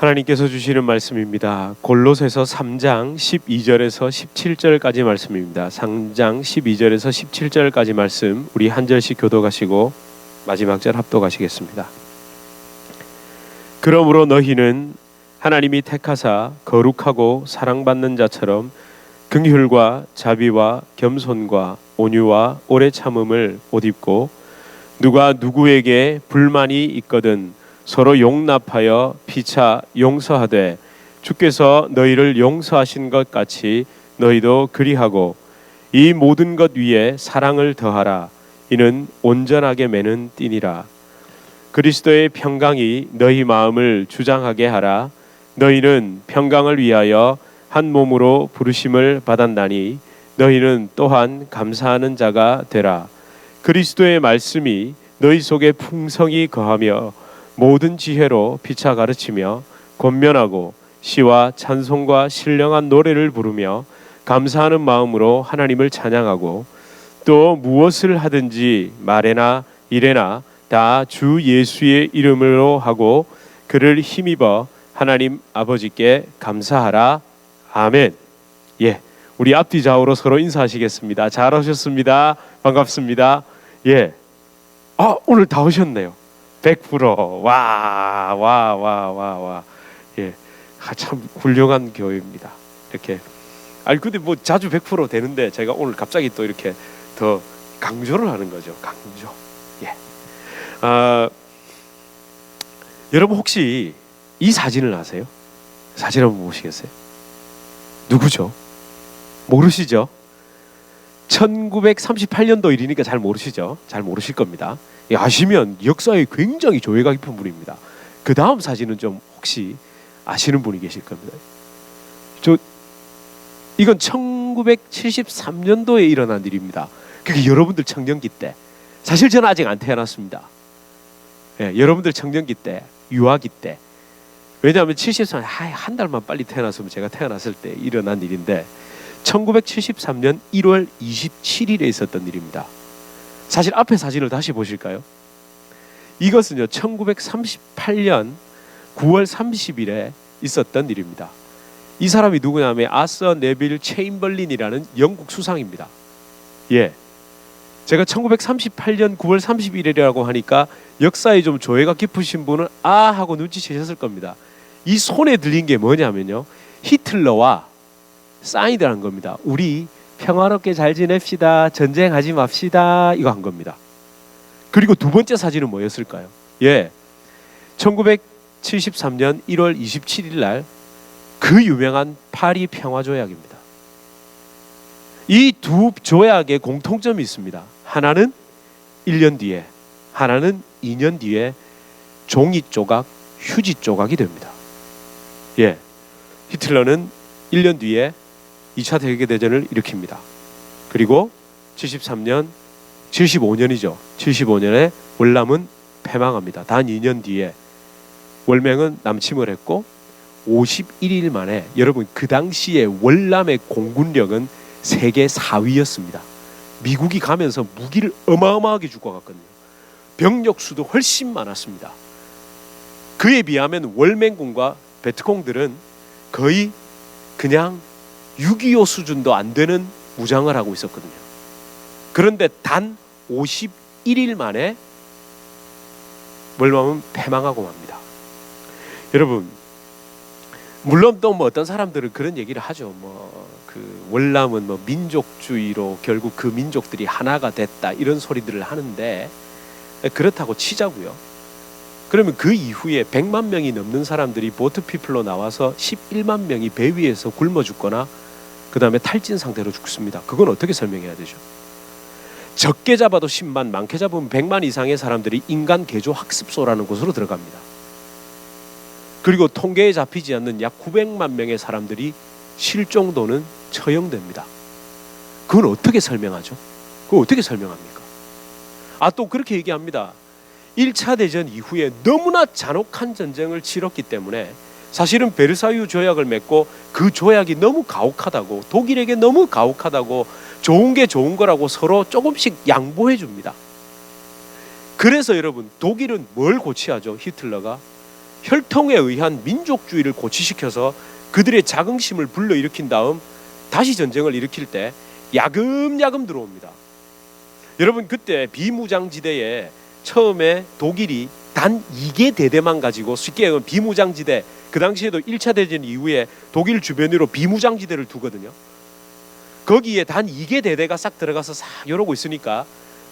하나님께서 주시는 말씀입니다. 골로새서 3장 12절에서 17절까지 말씀입니다. 3장 12절에서 17절까지 말씀 우리 한 절씩 교독하시고 마지막 절 합독하시겠습니다. 그러므로 너희는 하나님이 택하사 거룩하고 사랑받는 자처럼 긍휼과 자비와 겸손과 온유와 오래 참음을 옷 입고 누가 누구에게 불만이 있거든 서로 용납하여 피차 용서하되 주께서 너희를 용서하신 것 같이 너희도 그리하고 이 모든 것 위에 사랑을 더하라. 이는 온전하게 매는 띠니라. 그리스도의 평강이 너희 마음을 주장하게 하라. 너희는 평강을 위하여 한 몸으로 부르심을 받았나니 너희는 또한 감사하는 자가 되라. 그리스도의 말씀이 너희 속에 풍성히 거하며 모든 지혜로 피차 가르치며 권면하고 시와 찬송과 신령한 노래를 부르며 감사하는 마음으로 하나님을 찬양하고 또 무엇을 하든지 말에나 일에나 다 주 예수의 이름으로 하고 그를 힘입어 하나님 아버지께 감사하라. 아멘. 예, 우리 앞뒤 좌우로 서로 인사하시겠습니다. 잘 오셨습니다. 반갑습니다. 예, 오늘 다 오셨네요. 100%. 와. 예, 참 훌륭한 교회입니다. 이렇게. 근데 뭐 자주 100% 되는데 제가 오늘 갑자기 또 이렇게 더 강조를 하는 거죠. 강조. 예. 여러분 혹시 이 사진을 아세요? 사진 한번 보시겠어요? 누구죠? 모르시죠? 1938년도 일이니까 잘 모르시죠? 잘 모르실 겁니다. 아시면 역사에 굉장히 조예가 깊은 분입니다. 그 다음 사진은 좀 혹시 아시는 분이 계실 겁니다. 이건 1973년도에 일어난 일입니다. 그게 여러분들 청년기 때. 사실 저는 아직 안 태어났습니다. 예, 여러분들 청년기 때, 유아기 때. 왜냐하면 73년 한 달만 빨리 태어났으면 제가 태어났을 때 일어난 일인데 1973년 1월 27일에 있었던 일입니다. 사실 앞에 사진을 다시 보실까요? 이것은요 1938년 9월 30일에 있었던 일입니다. 이 사람이 누구냐면 아서 네빌 체인벌린이라는 영국 수상입니다. 예, 제가 1938년 9월 30일이라고 하니까 역사에 좀 조예가 깊으신 분은 하고 눈치채셨을 겁니다. 이 손에 들린 게 뭐냐면요 히틀러와 사인을 한 겁니다. 우리 평화롭게 잘 지냅시다. 전쟁하지 맙시다. 이거 한 겁니다. 그리고 두 번째 사진은 뭐였을까요? 예, 1973년 1월 27일 날 그 유명한 파리 평화조약입니다. 이 두 조약의 공통점이 있습니다. 하나는 1년 뒤에, 하나는 2년 뒤에 종이 조각, 휴지 조각이 됩니다. 예, 히틀러는 1년 뒤에 2차 세계대전을 일으킵니다. 그리고 75년이죠. 75년에 월남은 패망합니다. 단 2년 뒤에 월맹은 남침을 했고 51일 만에 여러분 그 당시에 월남의 공군력은 세계 4위였습니다. 미국이 가면서 무기를 어마어마하게 주고 갔거든요. 병력 수도 훨씬 많았습니다. 그에 비하면 월맹군과 베트콩들은 거의 그냥 6.25 수준도 안 되는 무장을 하고 있었거든요. 그런데 단 51일 만에 월남은 패망하고 맙니다. 여러분, 물론 또 뭐 어떤 사람들은 그런 얘기를 하죠. 그 월남은 민족주의로 결국 그 민족들이 하나가 됐다 이런 소리들을 하는데 그렇다고 치자고요. 그러면 그 이후에 100만 명이 넘는 사람들이 보트피플로 나와서 11만 명이 배 위에서 굶어 죽거나 그 다음에 탈진 상태로 죽습니다. 그건 어떻게 설명해야 되죠? 적게 잡아도 10만, 많게 잡으면 100만 이상의 사람들이 인간 개조 학습소라는 곳으로 들어갑니다. 그리고 통계에 잡히지 않는 약 900만 명의 사람들이 실종도는 처형됩니다. 그건 어떻게 설명하죠? 그거 어떻게 설명합니까? 또 그렇게 얘기합니다. 1차 대전 이후에 너무나 잔혹한 전쟁을 치렀기 때문에 사실은 베르사유 조약을 맺고 그 조약이 너무 가혹하다고, 독일에게 너무 가혹하다고, 좋은 게 좋은 거라고 서로 조금씩 양보해 줍니다. 그래서 여러분 독일은 뭘 고취하죠? 히틀러가 혈통에 의한 민족주의를 고취시켜서 그들의 자긍심을 불러일으킨 다음 다시 전쟁을 일으킬 때 야금야금 들어옵니다. 여러분, 그때 비무장지대에 처음에 독일이 단 2개 대대만 가지고, 쉽게 얘기하면 비무장지대, 그 당시에도 1차 대전 이후에 독일 주변으로 비무장지대를 두거든요. 거기에 단 2개 대대가 싹 들어가서 싹 이러고 있으니까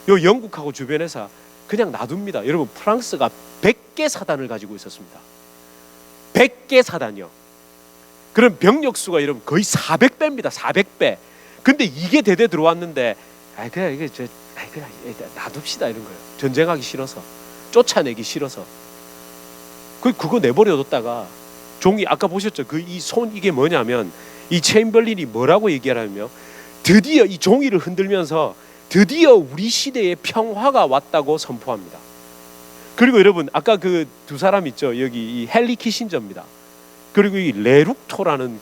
요 영국하고 주변에서 그냥 놔둡니다. 여러분, 프랑스가 100개 사단을 가지고 있었습니다. 100개 사단이요. 그럼 병력 수가 여러분 거의 400배입니다. 400배. 근데 이게 대대 들어왔는데 그냥 이게 그냥 놔둡시다 이런 거예요. 전쟁하기 싫어서, 쫓아내기 싫어서. 그거 내버려뒀다가 종이, 아까 보셨죠? 이 손, 이게 뭐냐면, 이 체인벌린이 뭐라고 얘기하냐면, 드디어 이 종이를 흔들면서 드디어 우리 시대에 평화가 왔다고 선포합니다. 그리고 여러분, 아까 그 두 사람 있죠? 여기 이 헨리 키신저입니다. 그리고 이 레룩토라는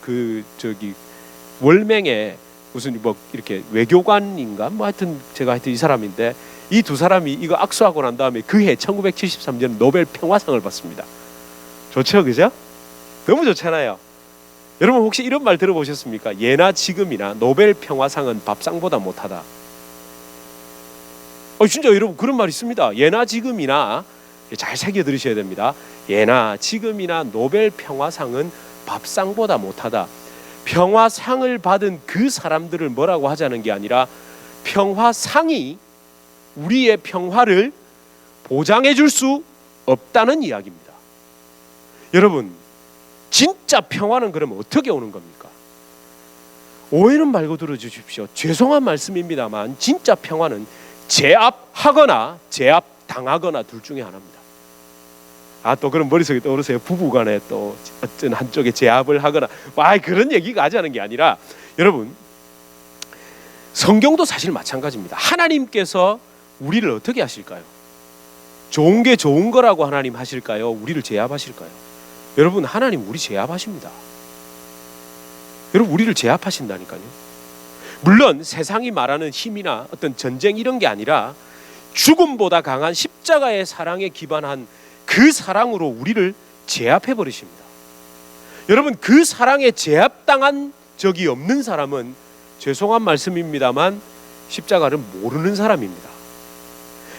월맹의 무슨 뭐 이렇게 외교관인가 뭐 하여튼 이 사람인데, 이 두 사람이 이거 악수하고 난 다음에 그해 1973년 노벨 평화상을 받습니다. 좋죠, 그죠? 너무 좋잖아요. 여러분, 혹시 이런 말 들어보셨습니까? 예나 지금이나 노벨 평화상은 밥상보다 못하다. 진짜 여러분, 그런 말 있습니다. 예나 지금이나, 잘 새겨 들으셔야 됩니다. 예나 지금이나 노벨 평화상은 밥상보다 못하다. 평화상을 받은 그 사람들을 뭐라고 하자는 게 아니라 평화상이 우리의 평화를 보장해 줄 수 없다는 이야기입니다. 여러분, 진짜 평화는 그러면 어떻게 오는 겁니까? 오해는 말고 들어주십시오. 죄송한 말씀입니다만 진짜 평화는 제압하거나 제압당하거나 둘 중에 하나입니다. 또 그럼 머릿속에 떠오르세요. 부부간에 또 어떤 한쪽에 제압을 하거나 그런 얘기가 하자는 게 아니라, 여러분, 성경도 사실 마찬가지입니다. 하나님께서 우리를 어떻게 하실까요? 좋은 게 좋은 거라고 하나님 하실까요? 우리를 제압하실까요? 여러분, 하나님 우리 제압하십니다. 여러분, 우리를 제압하신다니까요. 물론 세상이 말하는 힘이나 어떤 전쟁 이런 게 아니라 죽음보다 강한 십자가의 사랑에 기반한 그 사랑으로 우리를 제압해 버리십니다. 여러분, 그 사랑에 제압당한 적이 없는 사람은, 죄송한 말씀입니다만, 십자가를 모르는 사람입니다.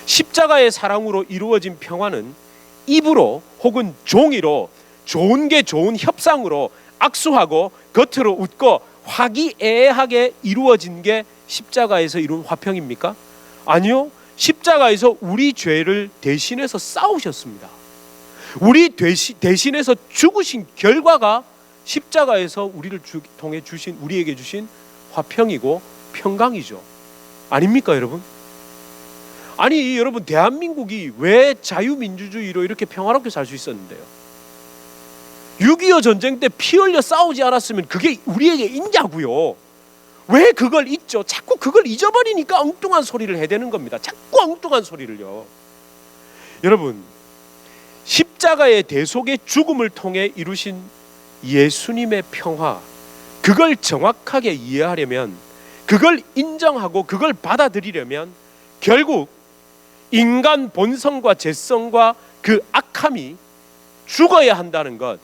십자가의 사랑으로 이루어진 평화는 입으로 혹은 종이로 좋은 게 좋은 협상으로 악수하고 겉으로 웃고 화기애애하게 이루어진 게 십자가에서 이룬 화평입니까? 아니요. 십자가에서 우리 죄를 대신해서 싸우셨습니다. 우리 대신해서 죽으신 결과가 십자가에서 우리를 통해 주신, 우리에게 주신 화평이고 평강이죠. 아닙니까, 여러분? 아니, 여러분, 대한민국이 왜 자유민주주의로 이렇게 평화롭게 살 수 있었는데요? 6.25 전쟁 때 피 흘려 싸우지 않았으면 그게 우리에게 있냐고요. 왜 그걸 잊죠? 자꾸 그걸 잊어버리니까 엉뚱한 소리를 해대는 겁니다. 자꾸 엉뚱한 소리를요. 여러분, 십자가의 대속의 죽음을 통해 이루신 예수님의 평화, 그걸 정확하게 이해하려면, 그걸 인정하고 그걸 받아들이려면 결국 인간 본성과 죄성과 그 악함이 죽어야 한다는 것,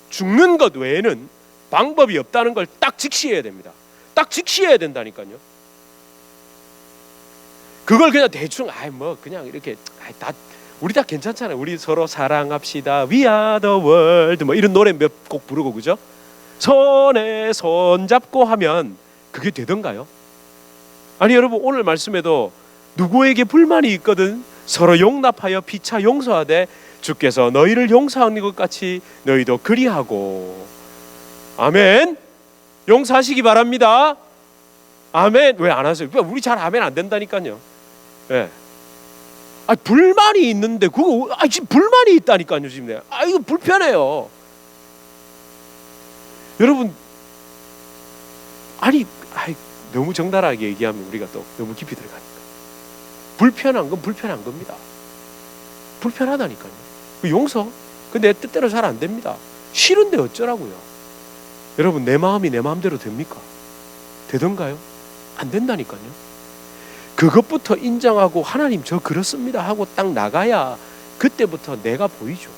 죽는 것 외에는 방법이 없다는 걸 딱 직시해야 됩니다. 딱 직시해야 된다니까요. 그걸 그냥 대충 그냥 이렇게 우리 다 괜찮잖아요. 우리 서로 사랑합시다. We are the world. 이런 노래 몇 곡 부르고, 그죠? 손에 손 잡고 하면 그게 되던가요? 아니, 여러분, 오늘 말씀에도 누구에게 불만이 있거든 서로 용납하여 피차 용서하되 주께서 너희를 용서하는 것 같이 너희도 그리하고. 아멘. 용서하시기 바랍니다. 아멘. 왜 안 하세요? 우리 잘 아멘 안 된다니까요. 예. 불만이 있는데 그거 지금 불만이 있다니까요, 지금. 이거 불편해요. 여러분, 너무 정당하게 얘기하면 우리가 또 너무 깊이 들어가니까. 불편한 건 불편한 겁니다. 불편하다니까요. 용서, 내 뜻대로 잘 안 됩니다. 싫은데 어쩌라고요? 여러분, 내 마음이 내 마음대로 됩니까? 되던가요? 안 된다니까요. 그것부터 인정하고 하나님 저 그렇습니다 하고 딱 나가야 그때부터 내가 보이죠.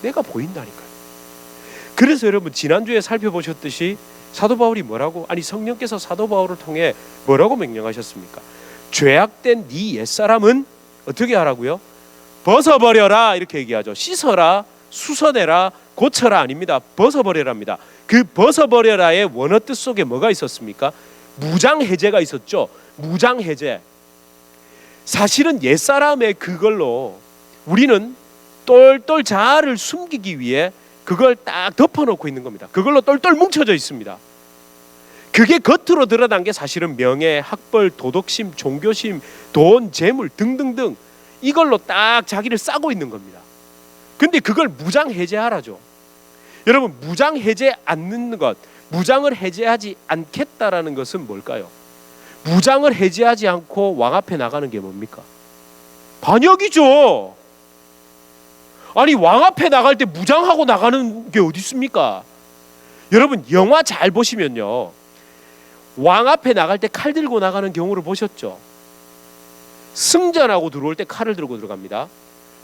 내가 보인다니까요. 그래서 여러분 지난주에 살펴보셨듯이 사도 바울이 뭐라고, 아니 성령께서 사도 바울을 통해 뭐라고 명령하셨습니까? 죄악된 네 옛사람은 어떻게 하라고요? 벗어버려라 이렇게 얘기하죠. 씻어라, 수선해라, 고쳐라 아닙니다. 벗어버려라입니다. 그 벗어버려라의 원어 뜻 속에 뭐가 있었습니까? 무장해제가 있었죠. 무장해제. 사실은 옛사람의 그걸로 우리는 똘똘 자아를 숨기기 위해 그걸 딱 덮어놓고 있는 겁니다. 그걸로 똘똘 뭉쳐져 있습니다. 그게 겉으로 드러난 게 사실은 명예, 학벌, 도덕심, 종교심, 돈, 재물 등등등 이걸로 딱 자기를 싸고 있는 겁니다. 근데 그걸 무장해제하라죠. 여러분, 무장해제 않는 것, 무장을 해제하지 않겠다라는 것은 뭘까요? 무장을 해제하지 않고 왕 앞에 나가는 게 뭡니까? 반역이죠. 아니 왕 앞에 나갈 때 무장하고 나가는 게 어디 있습니까? 여러분 영화 잘 보시면요, 왕 앞에 나갈 때 칼 들고 나가는 경우를 보셨죠? 승전하고 들어올 때 칼을 들고 들어갑니다.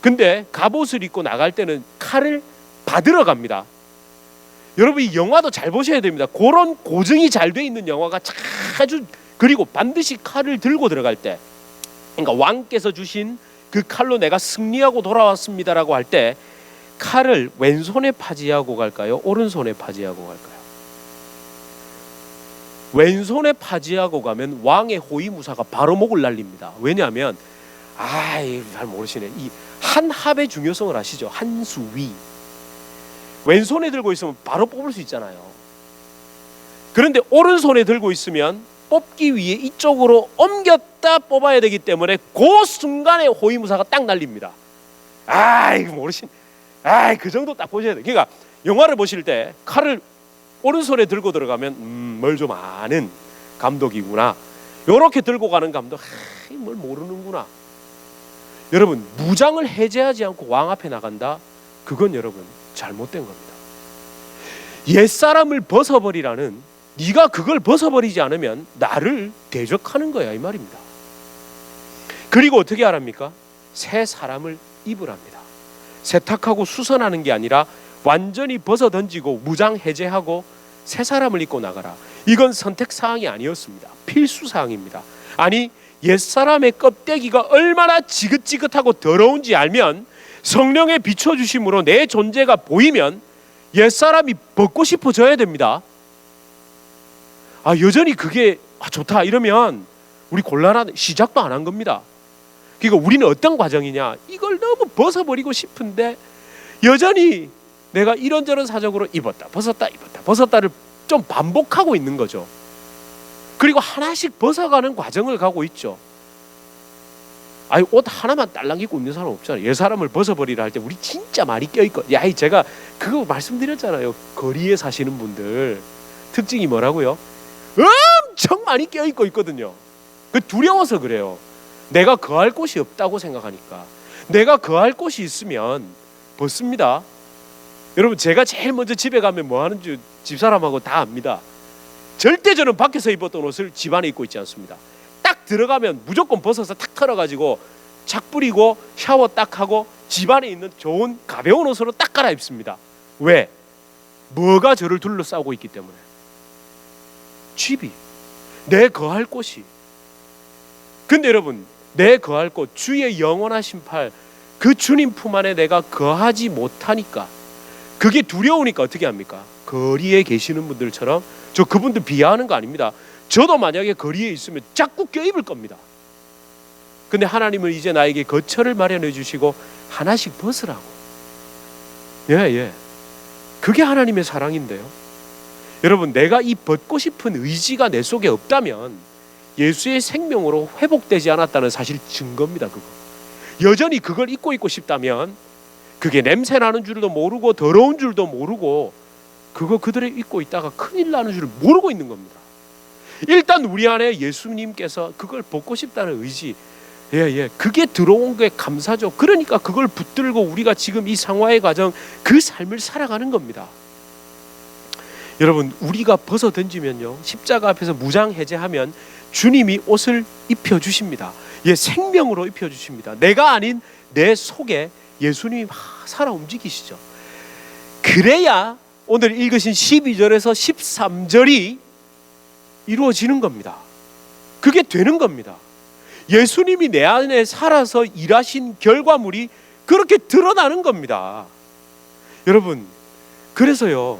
근데 갑옷을 입고 나갈 때는 칼을 받으러 갑니다. 여러분 이 영화도 잘 보셔야 됩니다. 그런 고증이 잘 돼 있는 영화가 자주, 그리고 반드시 칼을 들고 들어갈 때, 그러니까 왕께서 주신 그 칼로 내가 승리하고 돌아왔습니다라고 할 때 칼을 왼손에 파지하고 갈까요? 오른손에 파지하고 갈까요? 왼손에 파지하고 가면 왕의 호위무사가 바로 목을 날립니다. 왜냐하면 잘 모르시네. 이 한합의 중요성을 아시죠? 한수위. 왼손에 들고 있으면 바로 뽑을 수 있잖아요. 그런데 오른손에 들고 있으면 뽑기 위해 이쪽으로 옮겼다 뽑아야 되기 때문에 그 순간에 호위무사가 딱 날립니다. 이거 모르신, 그 정도 딱 보셔야 돼요. 그러니까 영화를 보실 때 칼을 오른손에 들고 들어가면 뭘 좀 아는 감독이구나. 이렇게 들고 가는 감독, 뭘 모르는구나. 여러분 무장을 해제하지 않고 왕 앞에 나간다? 그건 여러분 잘못된 겁니다. 옛사람을 벗어버리라는, 네가 그걸 벗어버리지 않으면 나를 대적하는 거야 이 말입니다. 그리고 어떻게 하랍니까? 새 사람을 입으랍니다. 세탁하고 수선하는 게 아니라 완전히 벗어던지고 무장해제하고 새 사람을 입고 나가라. 이건 선택사항이 아니었습니다. 필수사항입니다. 아니 옛사람의 껍데기가 얼마나 지긋지긋하고 더러운지 알면, 성령의 비춰주심으로 내 존재가 보이면 옛사람이 벗고 싶어져야 됩니다. 여전히 그게 좋다 이러면 우리 곤란한, 시작도 안 한 겁니다. 그러니까 우리는 어떤 과정이냐, 이걸 너무 벗어버리고 싶은데 여전히 내가 이런저런 사정으로 입었다 벗었다 입었다 벗었다를 좀 반복하고 있는 거죠. 그리고 하나씩 벗어가는 과정을 가고 있죠. 옷 하나만 딸랑 입고 있는 사람 없잖아요. 옛 사람을 벗어버리라 할 때 우리 진짜 많이 껴있고, 제가 그거 말씀드렸잖아요. 거리에 사시는 분들 특징이 뭐라고요? 엄청 많이 껴있고 있거든요. 그 두려워서 그래요. 내가 거할 곳이 없다고 생각하니까. 내가 거할 곳이 있으면 벗습니다. 여러분 제가 제일 먼저 집에 가면 뭐 하는지 집사람하고 다 압니다. 절대 저는 밖에서 입었던 옷을 집 안에 입고 있지 않습니다. 딱 들어가면 무조건 벗어서 탁 털어가지고 착 뿌리고 샤워 딱 하고 집 안에 있는 좋은 가벼운 옷으로 딱 갈아입습니다. 왜? 뭐가 저를 둘러싸고 있기 때문에. 집이, 내 거할 곳이. 근데 여러분 내 거할 곳, 주의 영원하신 팔, 그 주님 품 안에 내가 거하지 못하니까, 그게 두려우니까 어떻게 합니까? 거리에 계시는 분들처럼, 저 그분들 비하하는 거 아닙니다. 저도 만약에 거리에 있으면 자꾸 껴입을 겁니다. 근데 하나님은 이제 나에게 거처를 마련해 주시고 하나씩 벗으라고. 그게 하나님의 사랑인데요. 여러분 내가 이 벗고 싶은 의지가 내 속에 없다면 예수의 생명으로 회복되지 않았다는 사실 증거입니다. 그거 여전히 그걸 입고 싶다면, 그게 냄새 나는 줄도 모르고 더러운 줄도 모르고 그거 그들이 입고 있다가 큰일 나는 줄을 모르고 있는 겁니다. 일단 우리 안에 예수님께서 그걸 벗고 싶다는 의지, 그게 들어온 게 감사죠. 그러니까 그걸 붙들고 우리가 지금 이 상화의 과정, 그 삶을 살아가는 겁니다. 여러분 우리가 벗어 던지면요, 십자가 앞에서 무장해제하면 주님이 옷을 입혀주십니다. 생명으로 입혀주십니다. 내가 아닌 내 속에 예수님이 살아 움직이시죠. 그래야 오늘 읽으신 12절에서 13절이 이루어지는 겁니다. 그게 되는 겁니다. 예수님이 내 안에 살아서 일하신 결과물이 그렇게 드러나는 겁니다. 여러분, 그래서요,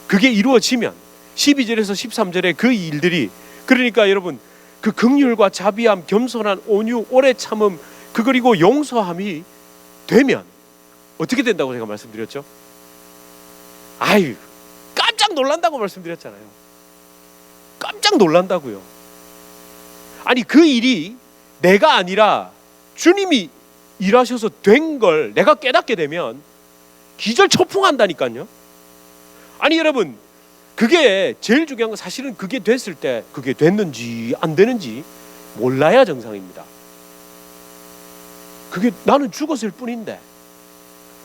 그게 이루어지면 12절에서 13절의 그 일들이, 그러니까 여러분, 그 긍휼과 자비함, 겸손한 온유, 오래 참음, 그리고 용서함이 되면 어떻게 된다고 제가 말씀드렸죠? 아유, 깜짝 놀란다고 말씀드렸잖아요. 깜짝 놀란다고요. 아니, 그 일이 내가 아니라 주님이 일하셔서 된 걸 내가 깨닫게 되면 기절초풍한다니까요. 아니 여러분, 그게 제일 중요한 건 사실은 그게 됐을 때 그게 됐는지 안 되는지 몰라야 정상입니다. 그게 나는 죽었을 뿐인데,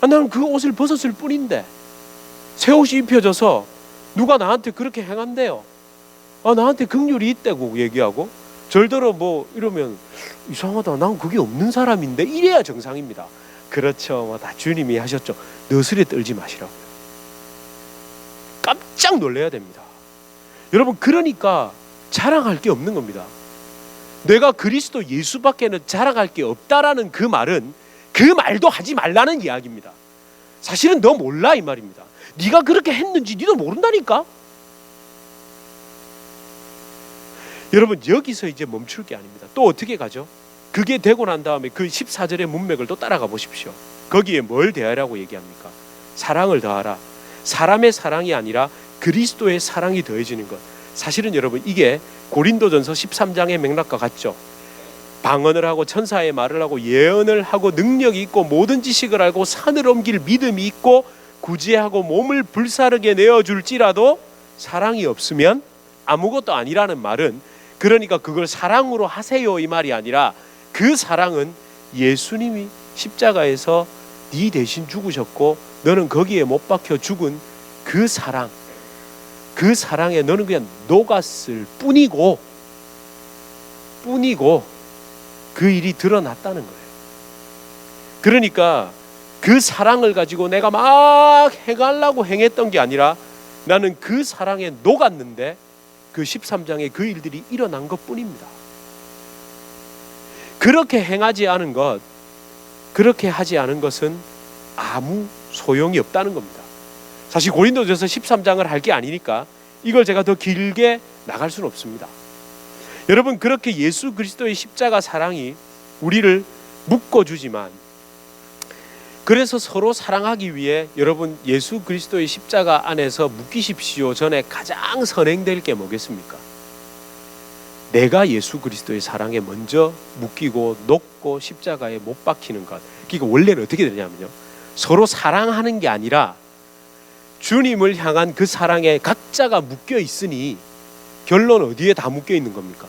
나는 그 옷을 벗었을 뿐인데, 새 옷이 입혀져서 누가 나한테 그렇게 행한대요. 나한테 긍휼이 있다고 얘기하고, 절대로 뭐 이러면 이상하다, 난 그게 없는 사람인데, 이래야 정상입니다. 그렇죠, 다 주님이 하셨죠. 너스레 떨지 마시라고요. 깜짝 놀라야 됩니다. 여러분, 그러니까 자랑할 게 없는 겁니다. 내가 그리스도 예수밖에는 자랑할 게 없다라는 그 말은 그 말도 하지 말라는 이야기입니다. 사실은 너 몰라 이 말입니다. 네가 그렇게 했는지 네도 모른다니까. 여러분, 여기서 이제 멈출 게 아닙니다. 또 어떻게 가죠? 그게 되고 난 다음에 그 14절의 문맥을 또 따라가 보십시오. 거기에 뭘 대하라고 얘기합니까? 사랑을 더하라. 사람의 사랑이 아니라 그리스도의 사랑이 더해지는 것. 사실은 여러분, 이게 고린도전서 13장의 맥락과 같죠. 방언을 하고 천사의 말을 하고 예언을 하고 능력이 있고 모든 지식을 알고 산을 옮길 믿음이 있고 구제하고 몸을 불사르게 내어줄지라도 사랑이 없으면 아무것도 아니라는 말은, 그러니까 그걸 사랑으로 하세요 이 말이 아니라, 그 사랑은 예수님이 십자가에서 네 대신 죽으셨고 너는 거기에 못 박혀 죽은 그 사랑, 그 사랑에 너는 그냥 녹았을 뿐이고 그 일이 드러났다는 거예요. 그러니까 그 사랑을 가지고 내가 막 행하려고 행했던 게 아니라 나는 그 사랑에 녹았는데 그 13장에 그 일들이 일어난 것 뿐입니다. 그렇게 행하지 않은 것, 그렇게 하지 않은 것은 아무 소용이 없다는 겁니다. 사실 고린도전서 13장을 할 게 아니니까 이걸 제가 더 길게 나갈 수는 없습니다. 여러분, 그렇게 예수 그리스도의 십자가 사랑이 우리를 묶어주지만, 그래서 서로 사랑하기 위해 여러분 예수 그리스도의 십자가 안에서 묶이십시오 전에 가장 선행될 게 뭐겠습니까? 내가 예수 그리스도의 사랑에 먼저 묶이고 녹고 십자가에 못 박히는 것. 그러니까 원래는 어떻게 되냐면요, 서로 사랑하는 게 아니라 주님을 향한 그 사랑에 각자가 묶여 있으니 결론 어디에 다 묶여 있는 겁니까?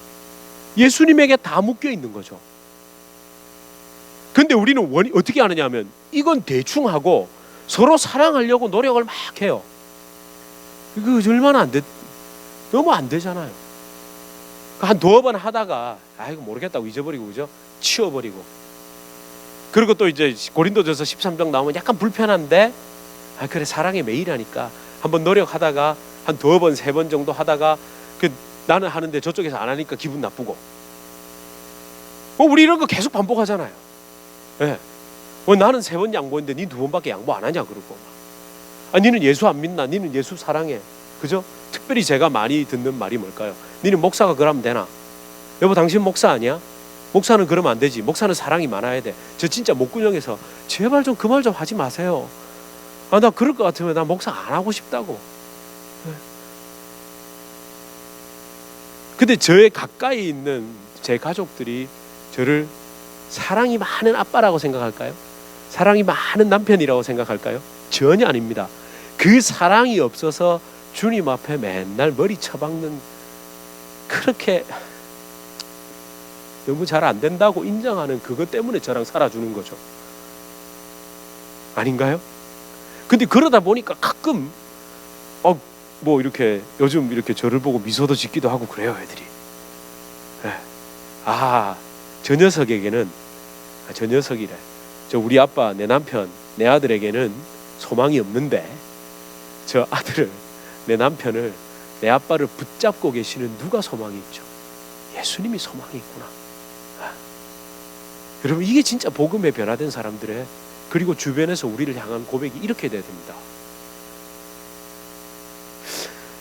예수님에게 다 묶여 있는 거죠. 근데 우리는 어떻게 하느냐 하면 이건 대충 하고 서로 사랑하려고 노력을 막 해요. 이거 얼마나 너무 안 되잖아요. 한 두어 번 하다가 이거 모르겠다고 잊어버리고, 그죠? 치워버리고. 그리고 또 이제 고린도전서 13장 나오면 약간 불편한데, 그래 사랑의 매일하니까 한번 노력하다가 한 두어 번, 세 번 정도 하다가 나는 하는데 저쪽에서 안 하니까 기분 나쁘고. 우리 이런 거 계속 반복하잖아요. 네. 나는 세 번 양보했는데 니 두 번밖에 양보 안 하냐 그러고. 니는 예수 안 믿나? 니는 예수 사랑해. 그죠? 특별히 제가 많이 듣는 말이 뭘까요? 니는 목사가 그러면 되나? 여보, 당신 목사 아니야? 목사는 그러면 안 되지. 목사는 사랑이 많아야 돼. 저 진짜 목구멍에서 제발 좀 그 말 좀 하지 마세요. 나 그럴 것 같으면 나 목사 안 하고 싶다고. 근데 저의 가까이 있는 제 가족들이 저를 사랑이 많은 아빠라고 생각할까요? 사랑이 많은 남편이라고 생각할까요? 전혀 아닙니다. 그 사랑이 없어서 주님 앞에 맨날 머리 쳐박는, 그렇게 너무 잘 안 된다고 인정하는 그것 때문에 저랑 살아주는 거죠. 아닌가요? 근데 그러다 보니까 가끔 뭐 이렇게 요즘 이렇게 저를 보고 미소도 짓기도 하고 그래요, 애들이. 저 녀석에게는, 저 녀석이래, 저 우리 아빠, 내 남편, 내 아들에게는 소망이 없는데 저 아들을, 내 남편을, 내 아빠를 붙잡고 계시는 누가 소망이 있죠? 예수님이 소망이 있구나. 여러분, 이게 진짜 복음에 변화된 사람들의, 그리고 주변에서 우리를 향한 고백이 이렇게 돼야 됩니다.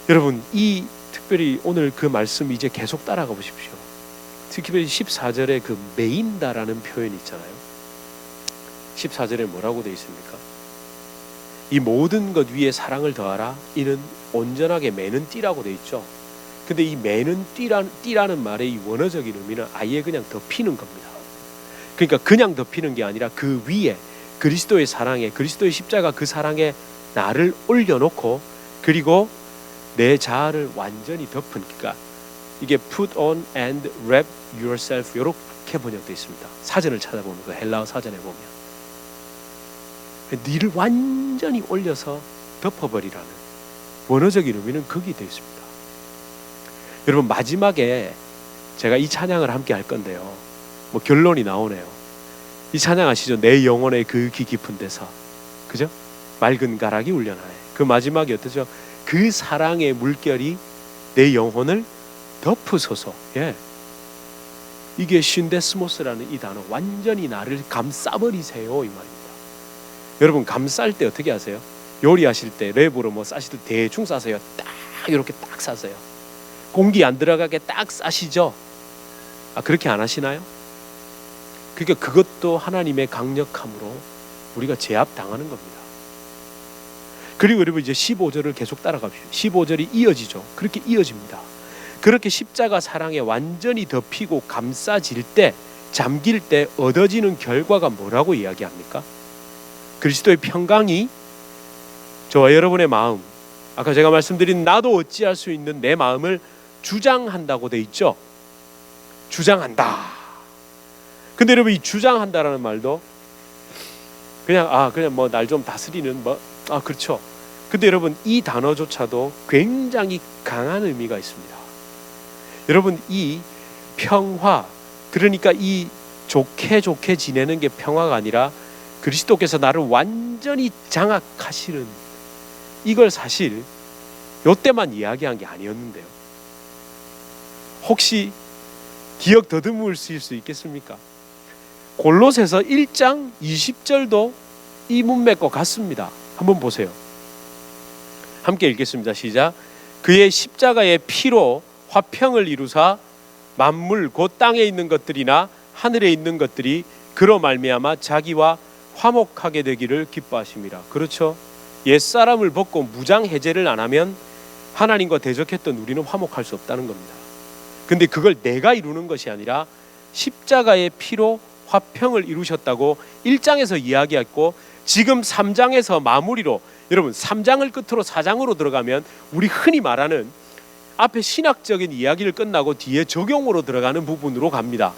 여러분, 이 특별히 오늘 그 말씀 이제 계속 따라가 보십시오. 특별히 14절에 그 매인다라는 표현이 있잖아요. 14절에 뭐라고 되어 있습니까? 이 모든 것 위에 사랑을 더하라. 이는 온전하게 매는 띠라고 되어 있죠. 근데 이 매는 띠라는 말의 이 원어적인 의미는 아예 그냥 덮이는 겁니다. 그러니까 그냥 덮이는 게 아니라 그 위에 그리스도의 사랑에, 그리스도의 십자가 그 사랑에 나를 올려놓고, 그리고 내 자아를 완전히 덮은, 그러니까 이게 put on and wrap yourself, 이렇게 번역되어 있습니다. 사전을 찾아보면, 그 헬라어 사전에 보면 니를 완전히 올려서 덮어버리라는 원어적인 의미는 거기 되어 있습니다. 여러분, 마지막에 제가 이 찬양을 함께 할 건데요, 뭐 결론이 나오네요. 이 찬양 아시죠? 내 영혼의 그 귀 깊은 데서, 그죠? 맑은 가락이 울려나네. 그 마지막이 어떠죠? 그 사랑의 물결이 내 영혼을 덮으소서. 예, 이게 신데스모스라는 이 단어, 완전히 나를 감싸버리세요, 이 말입니다. 여러분, 감쌀 때 어떻게 하세요? 요리하실 때 랩으로 뭐 싸실 때 대충 싸세요? 딱 이렇게 딱 싸세요? 공기 안 들어가게 딱 싸시죠? 그렇게 안 하시나요? 그러니까 그것도 하나님의 강력함으로 우리가 제압당하는 겁니다. 그리고 여러분, 이제 15절을 계속 따라갑시다. 15절이 이어지죠. 그렇게 이어집니다. 그렇게 십자가 사랑에 완전히 덮이고 감싸질 때, 잠길 때 얻어지는 결과가 뭐라고 이야기합니까? 그리스도의 평강이 저와 여러분의 마음, 아까 제가 말씀드린 나도 어찌할 수 있는 내 마음을 주장한다고 돼 있죠. 주장한다. 근데 여러분, 이 주장한다라는 말도 그냥 뭐 날 좀 다스리는 그렇죠. 근데 여러분, 이 단어조차도 굉장히 강한 의미가 있습니다. 여러분, 이 평화, 그러니까 이 좋게 지내는 게 평화가 아니라 그리스도께서 나를 완전히 장악하시는, 이걸 사실 요때만 이야기한 게 아니었는데요. 혹시 기억 더듬으실 수 있겠습니까? 골로새서 1장 20절도 이 문맥과 같습니다. 한번 보세요. 함께 읽겠습니다. 시작. 그의 십자가의 피로 화평을 이루사 만물 곧 땅에 있는 것들이나 하늘에 있는 것들이 그로 말미암아 자기와 화목하게 되기를 기뻐하심이라. 그렇죠? 옛사람을 벗고 무장 해제를 안 하면 하나님과 대적했던 우리는 화목할 수 없다는 겁니다. 근데 그걸 내가 이루는 것이 아니라 십자가의 피로 화평을 이루셨다고 1장에서 이야기했고, 지금 3장에서 마무리로, 여러분 3장을 끝으로 4장으로 들어가면 우리 흔히 말하는 앞에 신학적인 이야기를 끝나고 뒤에 적용으로 들어가는 부분으로 갑니다.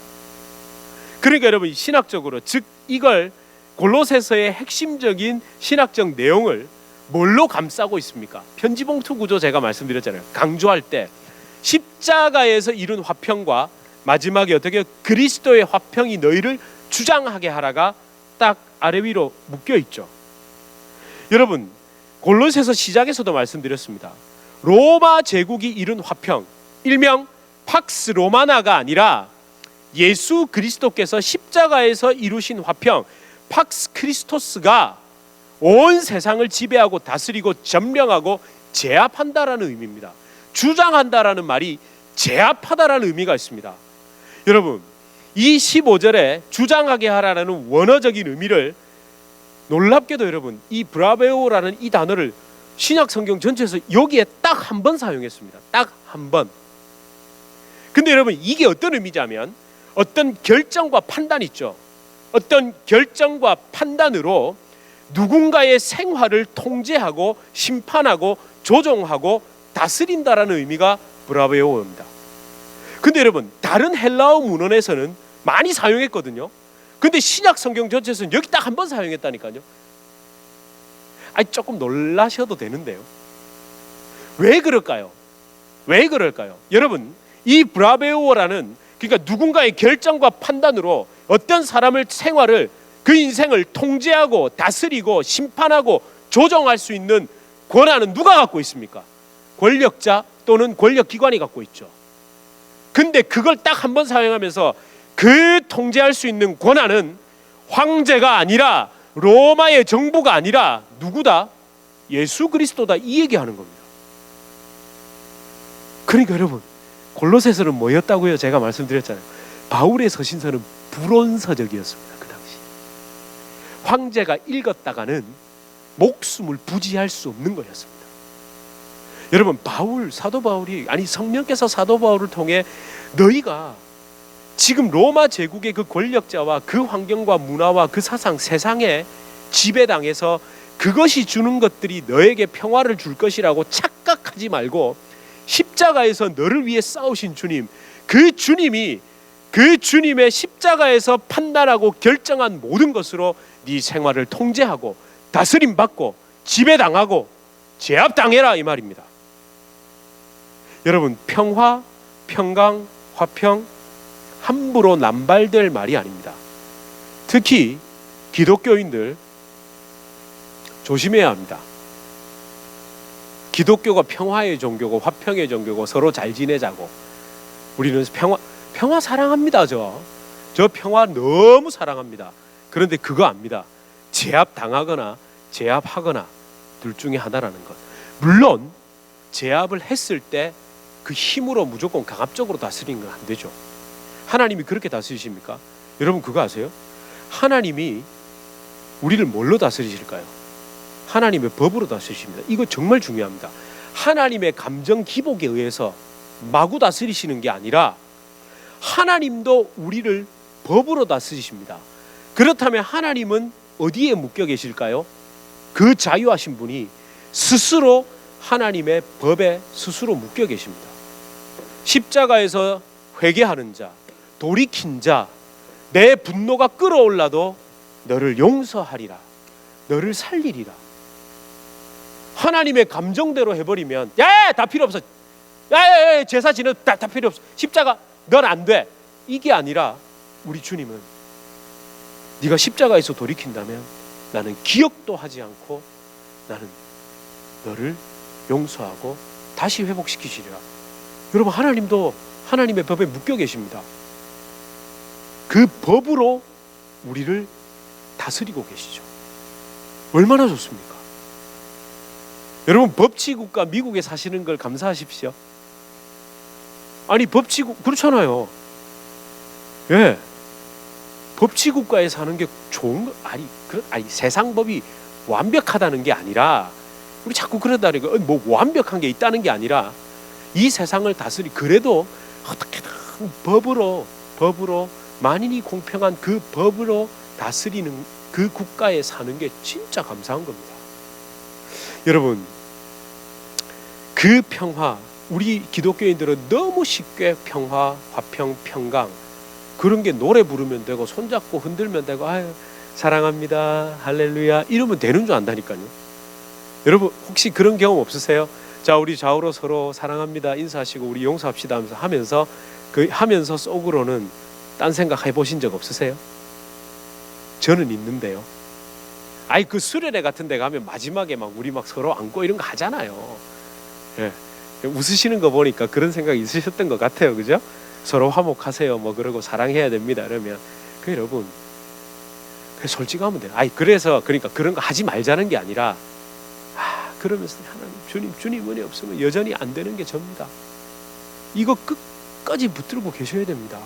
그러니까 여러분, 신학적으로, 즉 이걸 골로새서의 핵심적인 신학적 내용을 뭘로 감싸고 있습니까? 편지봉투 구조 제가 말씀드렸잖아요. 강조할 때 십자가에서 이룬 화평과 마지막에 어떻게 그리스도의 화평이 너희를 주장하게 하라가 딱 아래 위로 묶여 있죠. 여러분, 골로새서 시작에서도 말씀드렸습니다. 로마 제국이 이룬 화평, 일명 팍스 로마나가 아니라 예수 그리스도께서 십자가에서 이루신 화평, 팍스 크리스토스가 온 세상을 지배하고 다스리고 점령하고 제압한다라는 의미입니다. 주장한다라는 말이 제압하다라는 의미가 있습니다. 여러분, 이 15절에 주장하게 하라는 원어적인 의미를 놀랍게도 여러분, 이 브라베오라는 이 단어를 신약 성경 전체에서 여기에 딱 한 번 사용했습니다. 딱 한 번. 근데 여러분, 이게 어떤 의미냐면 어떤 결정과 판단 있죠. 어떤 결정과 판단으로 누군가의 생활을 통제하고 심판하고 조종하고 다스린다라는 의미가 브라베오입니다. 근데 여러분, 다른 헬라어 문헌에서는 많이 사용했거든요. 근데 신약 성경 전체에서는 여기 딱 한 번 사용했다니까요. 조금 놀라셔도 되는데요. 왜 그럴까요? 왜 그럴까요? 여러분, 이 브라베오라는, 그러니까 누군가의 결정과 판단으로 어떤 사람을 생활을, 그 인생을 통제하고 다스리고 심판하고 조정할 수 있는 권한은 누가 갖고 있습니까? 권력자 또는 권력기관이 갖고 있죠. 근데 그걸 딱 한 번 사용하면서 그 통제할 수 있는 권한은 황제가 아니라 로마의 정부가 아니라 누구다? 예수 그리스도다, 이 얘기하는 겁니다. 그러니까 여러분, 골로새서는 뭐였다고요? 제가 말씀드렸잖아요. 바울의 서신서는 불온서적이었습니다. 그 당시 황제가 읽었다가는 목숨을 부지할 수 없는 거였습니다. 여러분, 사도 바울이, 성령께서 사도 바울을 통해 너희가 지금 로마 제국의 그 권력자와 그 환경과 문화와 그 사상, 세상에 지배당해서 그것이 주는 것들이 너에게 평화를 줄 것이라고 착각하지 말고, 십자가에서 너를 위해 싸우신 주님, 그 주님이 그 주님의 십자가에서 판단하고 결정한 모든 것으로 네 생활을 통제하고 다스림 받고 지배당하고 제압당해라, 이 말입니다. 여러분, 평화, 평강, 화평 함부로 남발될 말이 아닙니다. 특히 기독교인들 조심해야 합니다. 기독교가 평화의 종교고 화평의 종교고 서로 잘 지내자고, 우리는 평화 사랑합니다. 저 평화 너무 사랑합니다. 그런데 그거 압니다. 제압당하거나 제압하거나 둘 중에 하나라는 것. 물론 제압을 했을 때 그 힘으로 무조건 강압적으로 다스리는 건 안 되죠. 하나님이 그렇게 다스리십니까? 여러분, 그거 아세요? 하나님이 우리를 뭘로 다스리실까요? 하나님의 법으로 다스리십니다. 이거 정말 중요합니다. 하나님의 감정 기복에 의해서 마구 다스리시는 게 아니라 하나님도 우리를 법으로 다스리십니다. 그렇다면 하나님은 어디에 묶여 계실까요? 그 자유하신 분이 스스로 하나님의 법에 스스로 묶여 계십니다. 십자가에서 회개하는 자, 돌이킨 자, 내 분노가 끓어올라도 너를 용서하리라, 너를 살리리라. 하나님의 감정대로 해버리면 야, 다 필요 없어, 야, 제사 지내, 다 필요 없어, 십자가 넌 안 돼, 이게 아니라 우리 주님은 네가 십자가에서 돌이킨다면 나는 기억도 하지 않고 나는 너를 용서하고 다시 회복시키시리라. 여러분, 하나님도 하나님의 법에 묶여 계십니다. 그 법으로 우리를 다스리고 계시죠. 얼마나 좋습니까? 여러분, 법치국가 미국에 사시는 걸 감사하십시오. 법치국 그렇잖아요. 예, 법치국가에 사는 게 좋은 거 세상 법이 완벽하다는 게 아니라, 우리 자꾸 그러다니까 뭐 완벽한 게 있다는 게 아니라 이 세상을 그래도 어떻게든 법으로 만인이 공평한 그 법으로 다스리는 그 국가에 사는 게 진짜 감사한 겁니다. 여러분, 그 평화, 우리 기독교인들은 너무 쉽게 평화, 화평, 평강 그런 게 노래 부르면 되고 손잡고 흔들면 되고 아유 사랑합니다 할렐루야 이러면 되는 줄 안다니까요. 여러분, 혹시 그런 경험 없으세요? 자, 우리 좌우로 서로 사랑합니다 인사하시고 우리 용서합시다 하면서 하면서 속으로는 딴 생각 해보신 적 없으세요? 저는 있는데요. 그 수련회 같은 데 가면 마지막에 우리 서로 안고 이런 거 하잖아요. 예. 웃으시는 거 보니까 그런 생각이 있으셨던 것 같아요. 그죠? 서로 화목하세요 그러고 사랑해야 됩니다. 그러면 여러분, 솔직하면 돼요. 그러니까 그런 거 하지 말자는 게 아니라 그러면서 하나님 주님 은혜 없으면 여전히 안 되는 게 접니다. 이거 끝까지 붙들고 계셔야 됩니다.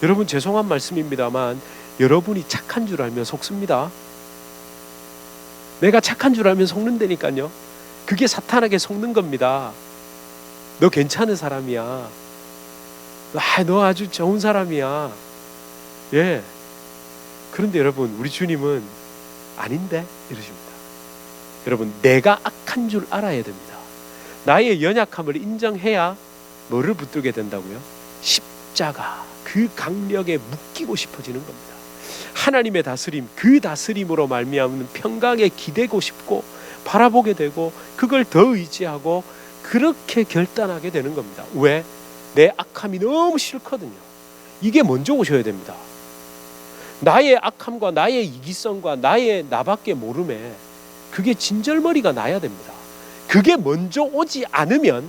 여러분, 죄송한 말씀입니다만 여러분이 착한 줄 알면 속습니다. 내가 착한 줄 알면 속는다니까요. 그게 사탄에게 속는 겁니다. 너 괜찮은 사람이야. 너 아주 좋은 사람이야. 예. 그런데 여러분, 우리 주님은 아닌데 이러십니다. 여러분, 내가 악한 줄 알아야 됩니다. 나의 연약함을 인정해야 뭐를 붙들게 된다고요? 십자가, 그 강력에 묶이고 싶어지는 겁니다. 하나님의 다스림, 그 다스림으로 말미암는 평강에 기대고 싶고 바라보게 되고 그걸 더 의지하고 그렇게 결단하게 되는 겁니다. 왜? 내 악함이 너무 싫거든요. 이게 먼저 오셔야 됩니다. 나의 악함과 나의 이기성과 나의 나밖에 모름에 그게 진절머리가 나야 됩니다. 그게 먼저 오지 않으면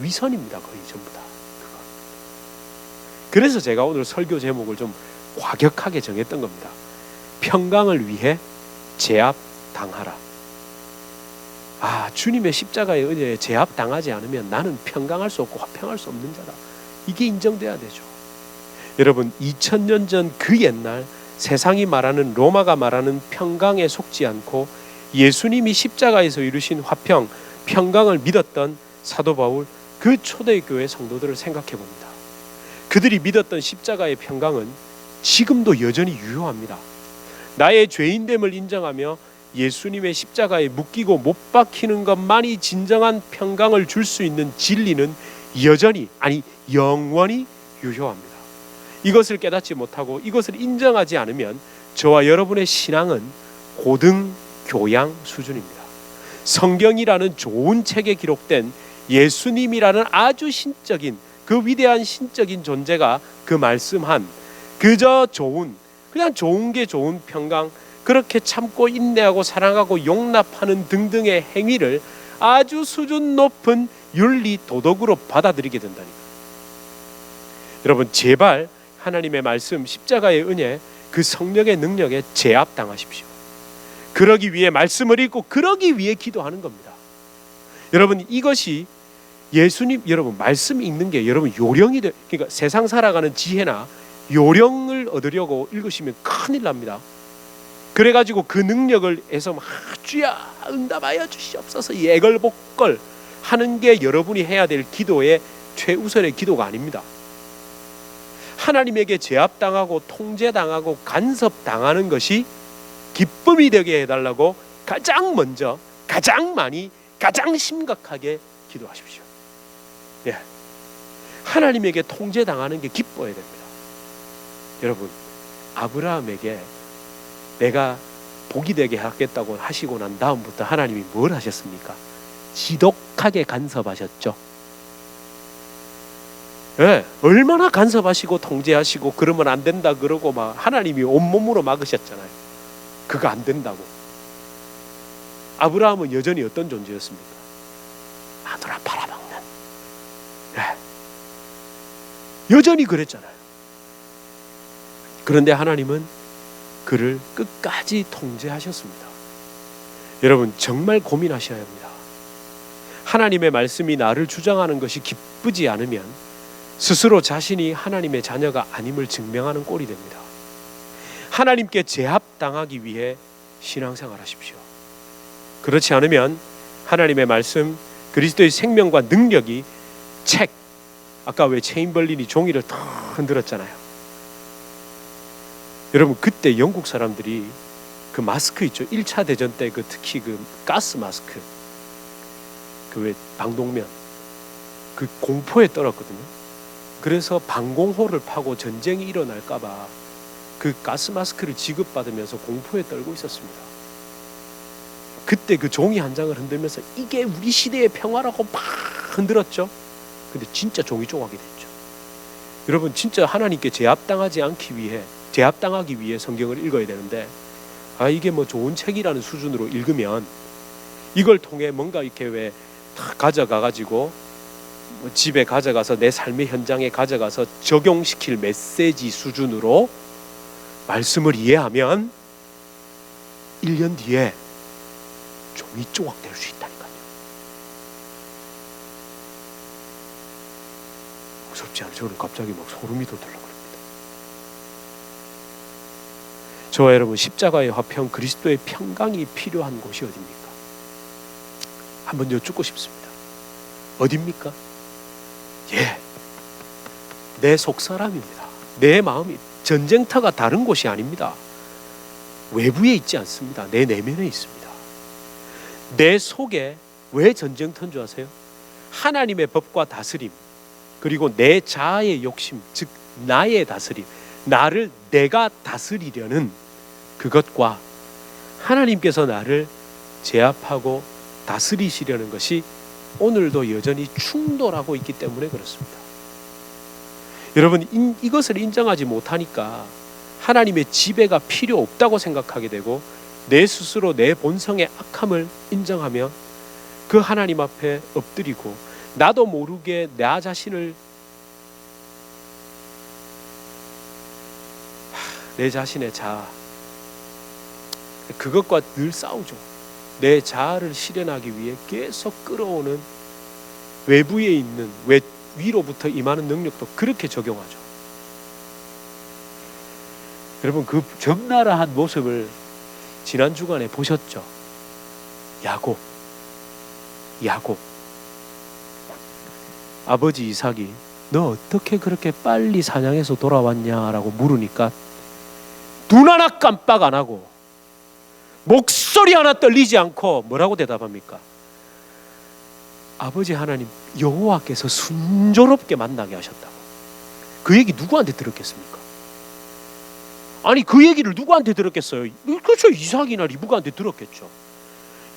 위선입니다. 거의 전부 다. 그래서 제가 오늘 설교 제목을 좀 과격하게 정했던 겁니다. 평강을 위해 제압당하라. 주님의 십자가의 은혜에 제압당하지 않으면 나는 평강할 수 없고 화평할 수 없는 자다. 이게 인정돼야 되죠. 여러분, 2000년 전 그 옛날 세상이 말하는, 로마가 말하는 평강에 속지 않고 예수님이 십자가에서 이루신 화평, 평강을 믿었던 사도 바울, 그 초대교회 성도들을 생각해 봅니다. 그들이 믿었던 십자가의 평강은 지금도 여전히 유효합니다. 나의 죄인됨을 인정하며 예수님의 십자가에 묶이고 못 박히는 것만이 진정한 평강을 줄 수 있는 진리는 여전히, 아니 영원히 유효합니다. 이것을 깨닫지 못하고 이것을 인정하지 않으면 저와 여러분의 신앙은 고등 교양 수준입니다. 성경이라는 좋은 책에 기록된 예수님이라는 아주 신적인, 그 위대한 신적인 존재가 그 말씀한 그저 좋은, 그냥 좋은 게 좋은 평강, 그렇게 참고 인내하고 사랑하고 용납하는 등등의 행위를 아주 수준 높은 윤리 도덕으로 받아들이게 된다니까. 여러분, 제발 하나님의 말씀, 십자가의 은혜, 그 성령의 능력에 제압당하십시오. 그러기 위해 말씀을 읽고 그러기 위해 기도하는 겁니다. 여러분, 이것이 예수님, 여러분 말씀 읽는 게 여러분 요령이 돼. 그러니까 세상 살아가는 지혜나 요령을 얻으려고 읽으시면 큰일 납니다. 그래가지고 그 능력을 해서 주야 응답하여 주시옵소서 예걸복걸 하는 게 여러분이 해야 될 기도의 최우선의 기도가 아닙니다. 하나님에게 제압당하고 통제당하고 간섭당하는 것이 기쁨이 되게 해달라고 가장 먼저, 가장 많이, 가장 심각하게 기도하십시오. 예. 하나님에게 통제당하는 게 기뻐야 됩니다. 여러분, 아브라함에게 내가 복이 되게 하겠다고 하시고 난 다음부터 하나님이 뭘 하셨습니까? 지독하게 간섭하셨죠. 예, 얼마나 간섭하시고 통제하시고 그러면 안 된다 그러고 막 하나님이 온몸으로 막으셨잖아요. 그거 안 된다고. 아브라함은 여전히 어떤 존재였습니까? 마누라 팔아먹는. 예. 여전히 그랬잖아요. 그런데 하나님은 그를 끝까지 통제하셨습니다. 여러분, 정말 고민하셔야 합니다. 하나님의 말씀이 나를 주장하는 것이 기쁘지 않으면 스스로 자신이 하나님의 자녀가 아님을 증명하는 꼴이 됩니다. 하나님께 제압당하기 위해 신앙생활 하십시오. 그렇지 않으면 하나님의 말씀, 그리스도의 생명과 능력이 책, 아까 왜 체인벌린이 종이를 탁 흔들었잖아요. 여러분, 그때 영국 사람들이 그 마스크 있죠. 1차 대전 때 그 특히 그 가스 마스크, 그 왜 방독면, 그 공포에 떨었거든요. 그래서 방공호를 파고 전쟁이 일어날까봐 그 가스 마스크를 지급받으면서 공포에 떨고 있었습니다. 그때 그 종이 한 장을 흔들면서 이게 우리 시대의 평화라고 막 흔들었죠. 근데 진짜 종이 조각이 됐죠. 여러분, 진짜 하나님께 제압당하지 않기 위해, 제압당하기 위해 성경을 읽어야 되는데, 이게 뭐 좋은 책이라는 수준으로 읽으면 이걸 통해 뭔가 이렇게 왜 가져가가지고 뭐 집에 가져가서 내 삶의 현장에 가져가서 적용시킬 메시지 수준으로 말씀을 이해하면 1년 뒤에 종이 조각 될 수 있다니까요. 무섭지 않아요? 저는 갑자기 막 소름이 돋으려고 합니다. 저와 여러분, 십자가의 화평, 그리스도의 평강이 필요한 곳이 어디입니까? 한번 여쭙고 싶습니다. 어디입니까? 예, 내 속사람입니다. 내 마음이, 전쟁터가 다른 곳이 아닙니다. 외부에 있지 않습니다. 내 내면에 있습니다. 내 속에 왜 전쟁터인 줄 아세요? 하나님의 법과 다스림, 그리고 내 자아의 욕심, 즉 나의 다스림, 나를 내가 다스리려는 그것과 하나님께서 나를 제압하고 다스리시려는 것이 오늘도 여전히 충돌하고 있기 때문에 그렇습니다. 여러분, 이것을 인정하지 못하니까 하나님의 지배가 필요 없다고 생각하게 되고 내 스스로 내 본성의 악함을 인정하며 그 하나님 앞에 엎드리고 나도 모르게 나 자신을 내 자신의 자아 그것과 늘 싸우죠. 내 자아를 실현하기 위해 계속 끌어오는 외부에 있는 위로부터 임하는 능력도 그렇게 적용하죠. 여러분 그 적나라한 모습을 지난 주간에 보셨죠? 야곱 아버지 이삭이 너 어떻게 그렇게 빨리 사냥해서 돌아왔냐라고 물으니까 눈 하나 깜빡 안 하고 목소리 하나 떨리지 않고 뭐라고 대답합니까? 아버지 하나님 여호와께서 순조롭게 만나게 하셨다고. 그 얘기 누구한테 들었겠습니까? 아니 그 얘기를 누구한테 들었겠어요? 그렇죠. 이삭이나 리브가한테 들었겠죠.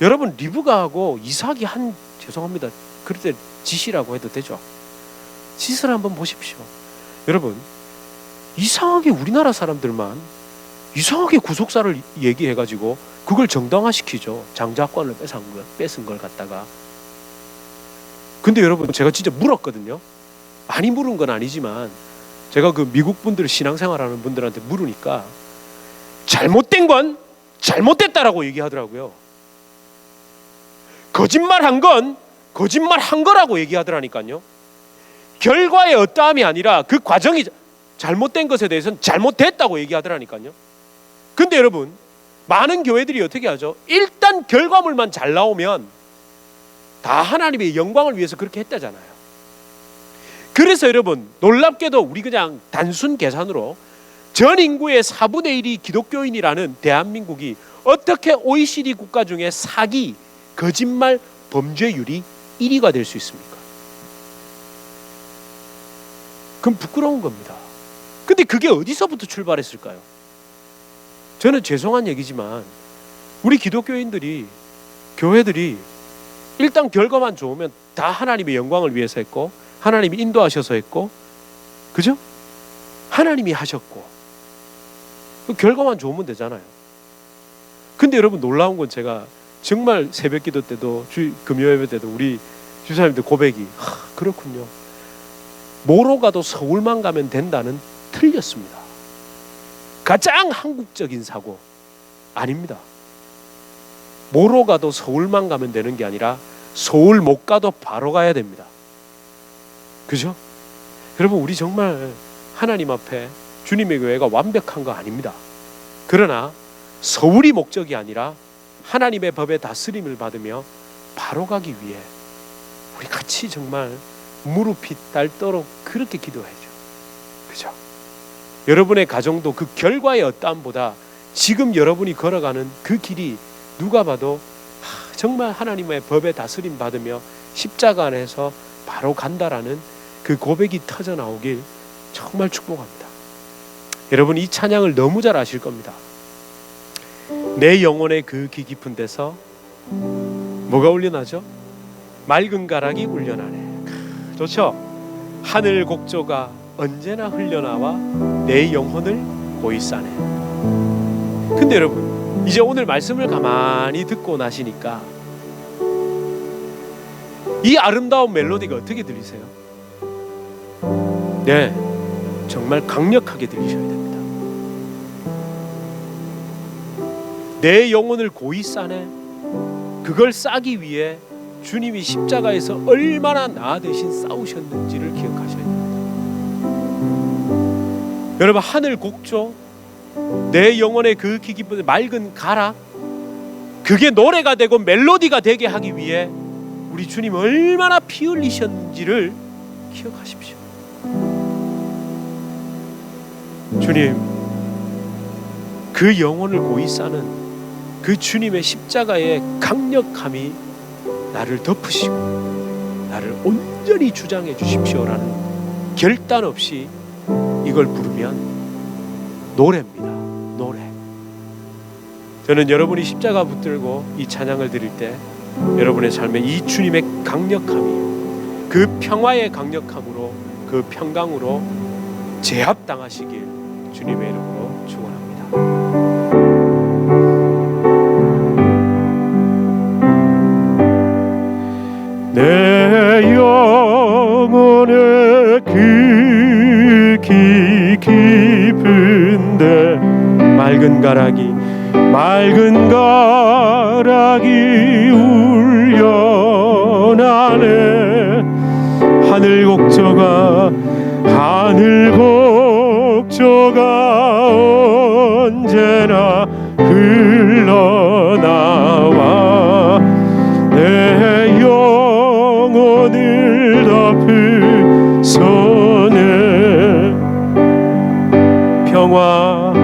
여러분 리브가 하고 이삭이 한 죄송합니다. 그럴 때 짓이라고 해도 되죠. 짓을 한번 보십시오. 여러분 이상하게 우리나라 사람들만 이상하게 구속사를 얘기해가지고 그걸 정당화시키죠. 장자권을 뺏은 걸 갖다가. 근데 여러분 제가 진짜 물었거든요. 많이 물은 건 아니지만 제가 그 미국 분들 신앙생활하는 분들한테 물으니까 잘못된 건 잘못됐다라고 얘기하더라고요. 거짓말한 건 거짓말한 거라고 얘기하더라니까요. 결과의 어떠함이 아니라 그 과정이 잘못된 것에 대해서는 잘못됐다고 얘기하더라니까요. 근데 여러분 많은 교회들이 어떻게 하죠? 일단 결과물만 잘 나오면 다 하나님의 영광을 위해서 그렇게 했다잖아요. 그래서 여러분 놀랍게도 우리 그냥 단순 계산으로 전 인구의 4분의 1이 기독교인이라는 대한민국이 어떻게 OECD 국가 중에 사기, 거짓말, 범죄율이 1위가 될 수 있습니까? 그럼 부끄러운 겁니다. 근데 그게 어디서부터 출발했을까요? 저는 죄송한 얘기지만 우리 기독교인들이 교회들이 일단 결과만 좋으면 다 하나님의 영광을 위해서 했고 하나님이 인도하셔서 했고 그죠? 하나님이 하셨고 결과만 좋으면 되잖아요. 근데 여러분 놀라운 건 제가 정말 새벽 기도 때도 금요 예배 때도 우리 주사님들 고백이 그렇군요. 뭐로 가도 서울만 가면 된다는 틀렸습니다. 가장 한국적인 사고 아닙니다. 뭐로 가도 서울만 가면 되는 게 아니라 서울 못 가도 바로 가야 됩니다. 그죠? 여러분 우리 정말 하나님 앞에 주님의 교회가 완벽한 거 아닙니다. 그러나 서울이 목적이 아니라 하나님의 법의 다스림을 받으며 바로 가기 위해 우리 같이 정말 무릎이 닳도록 그렇게 기도해야죠. 그죠? 여러분의 가정도 그 결과의 어떠함보다 지금 여러분이 걸어가는 그 길이 누가 봐도 정말 하나님의 법의 다스림 받으며 십자가 안에서 바로 간다라는 그 고백이 터져 나오길 정말 축복합니다. 여러분 이 찬양을 너무 잘 아실 겁니다. 내 영혼의 그 귀 깊은 데서 뭐가 울려나죠? 맑은 가락이 울려나네. 좋죠? 하늘 곡조가 언제나 흘려나와 내 영혼을 고이 싸네. 근데 여러분 이제 오늘 말씀을 가만히 듣고 나시니까 이 아름다운 멜로디가 어떻게 들리세요? 네, 정말 강력하게 들리셔야 됩니다. 내 영혼을 고이 싸네. 그걸 싸기 위해 주님이 십자가에서 얼마나 나 대신 싸우셨는지를 기억하셔야 됩니다. 여러분 하늘 곡조, 내 영혼의 그 귀 깊은 맑은 가락, 그게 노래가 되고 멜로디가 되게 하기 위해 우리 주님 얼마나 피 흘리셨는지를 기억하십시오. 주님 그 영혼을 고이 싸는 그 주님의 십자가의 강력함이 나를 덮으시고 나를 온전히 주장해 주십시오라는 결단 없이 이걸 부르면 노래입니다. 노래. 저는 여러분이 십자가 붙들고 이 찬양을 드릴 때 여러분의 삶에 이 주님의 강력함이 그 평화의 강력함으로 그 평강으로 제압당하시길 주님의 이름으로 축원합니다. 맑은 가락이 울려나네. 하늘 곡조가 언제나 흘러나와 내 영혼을 덮으소네. 평화로다.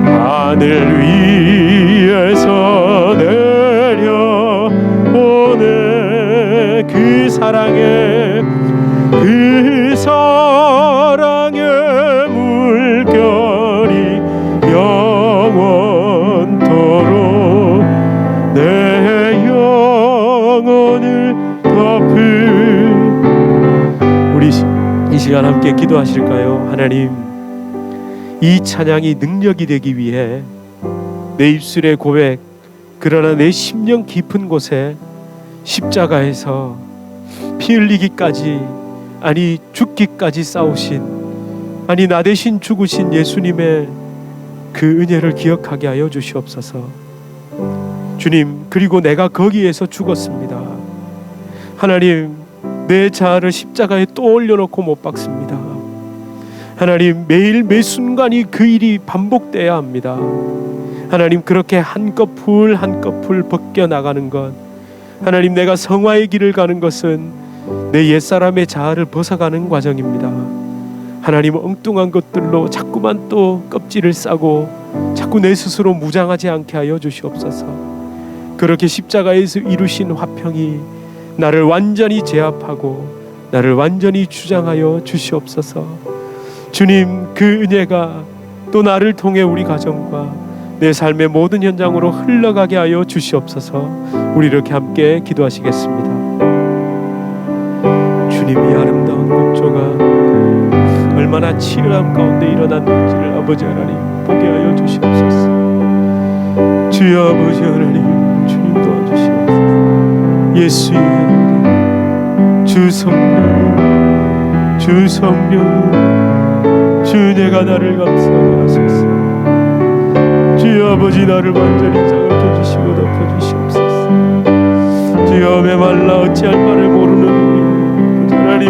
하늘 위에서 내려오네. 그 사랑의 물결이 영원토록 내 영혼을 덮은. 우리 이 시간 함께 기도하실까요? 하나님, 이 찬양이 능력이 되기 위해 내 입술의 고백, 그러나 내 심령 깊은 곳에 십자가에서 피 흘리기까지, 아니 죽기까지 싸우신, 아니 나 대신 죽으신 예수님의 그 은혜를 기억하게 하여 주시옵소서. 주님, 그리고 내가 거기에서 죽었습니다. 하나님, 내 자아를 십자가에 또 올려놓고 못 박습니다. 하나님, 매일 매 순간이 그 일이 반복돼야 합니다. 하나님, 그렇게 한꺼풀 한꺼풀 벗겨나가는 것, 하나님, 내가 성화의 길을 가는 것은 내 옛사람의 자아를 벗어가는 과정입니다. 하나님, 엉뚱한 것들로 자꾸만 또 껍질을 싸고 자꾸 내 스스로 무장하지 않게 하여 주시옵소서. 그렇게 십자가에서 이루신 화평이 나를 완전히 제압하고 나를 완전히 주장하여 주시옵소서. 주님, 그 은혜가 또 나를 통해 우리 가정과 내 삶의 모든 현장으로 흘러가게 하여 주시옵소서. 우리 이렇게 함께 기도하시겠습니다. 주님이 아름다운 곡조가 얼마나 치열함 가운데 일어났는지를 아버지 하나님 보게 하여 주시옵소서. 주여 아버지 하나님, 주님 도와주시옵소서. 예수의 주 성령, 주 성령, 주 내가 나를 감싸게 하소서. 주여 아버지, 나를 완전히 장을 주시고 덮어주시옵소서. 주여, 메말라 어찌할 바를 모르는 우리 하나님,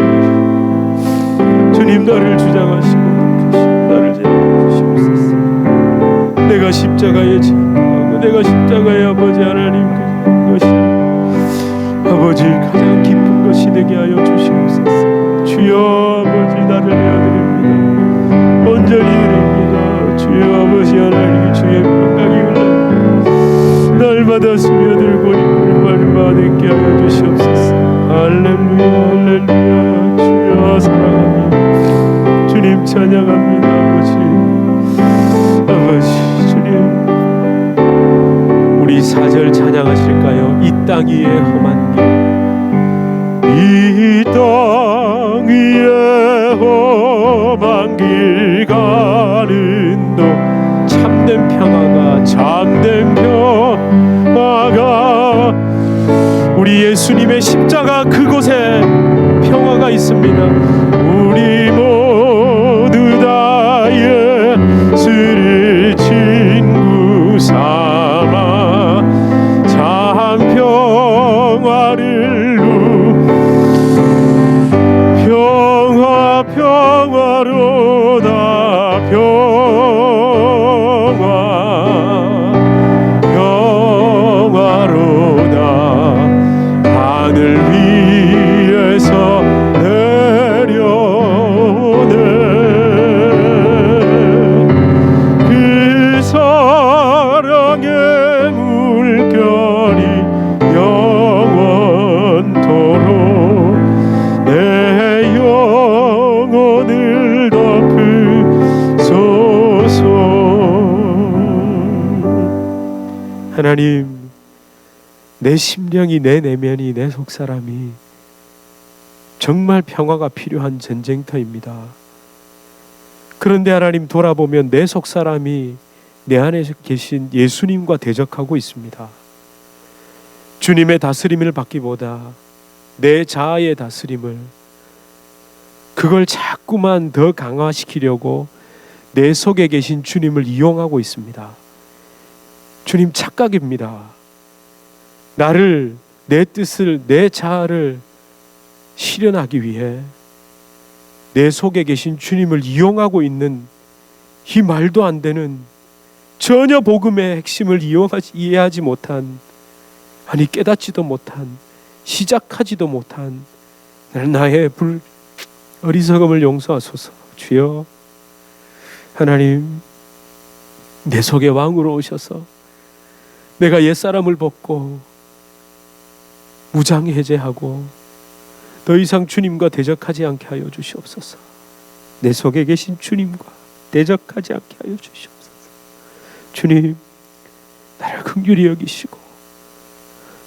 주님 나를 주장하시고 나를 제압해 주시옵소서. 내가 십자가에 지하고 내가 십자가에 아버지 하나님 것이 아버지 가장 깊은 것이 되게 하여 주시옵소서. 주여 아버지, 나를 내어드립니다. 온전히 드립니다. 주여 아버지 하나님, 주의 평강이 흘러 날마다 스며들고 이끌 받게 하여 주시옵소서. 할렐루야, 할렐루야. 주여 사랑합니다. 주님 찬양합니다. 아버지 주님, 우리 4절 찬양하실까요? 이 땅 위에 험한 길, 이 땅 위에 험한 길 가는 도 참된 평화가 우리 예수님의 십자가 그곳에 평화가 있습니다. 우리 모두 다 예수를 친구 삼아 참 평화를 평화로다. 평화로다. 하늘 위에서 내려오네. 그 사랑의 물결이 영원토록 내 영혼을 덮으소서. 하나님, 내 심령이, 내 내면이, 내 속사람이 정말 평화가 필요한 전쟁터입니다. 그런데 하나님, 돌아보면 내 속사람이 내 안에 계신 예수님과 대적하고 있습니다. 주님의 다스림을 받기보다 내 자아의 다스림을, 그걸 자꾸만 더 강화시키려고 내 속에 계신 주님을 이용하고 있습니다. 주님 착각입니다. 나를, 내 뜻을, 내 자아를 실현하기 위해 내 속에 계신 주님을 이용하고 있는 이 말도 안 되는, 전혀 복음의 핵심을 이해하지 못한, 아니 깨닫지도 못한, 시작하지도 못한 나의 어리석음을 용서하소서. 주여, 하나님, 내 속에 왕으로 오셔서 내가 옛사람을 벗고 무장해제하고 더 이상 주님과 대적하지 않게 하여 주시옵소서. 내 속에 계신 주님과 대적하지 않게 하여 주시옵소서. 주님, 나를 긍휼히 여기시고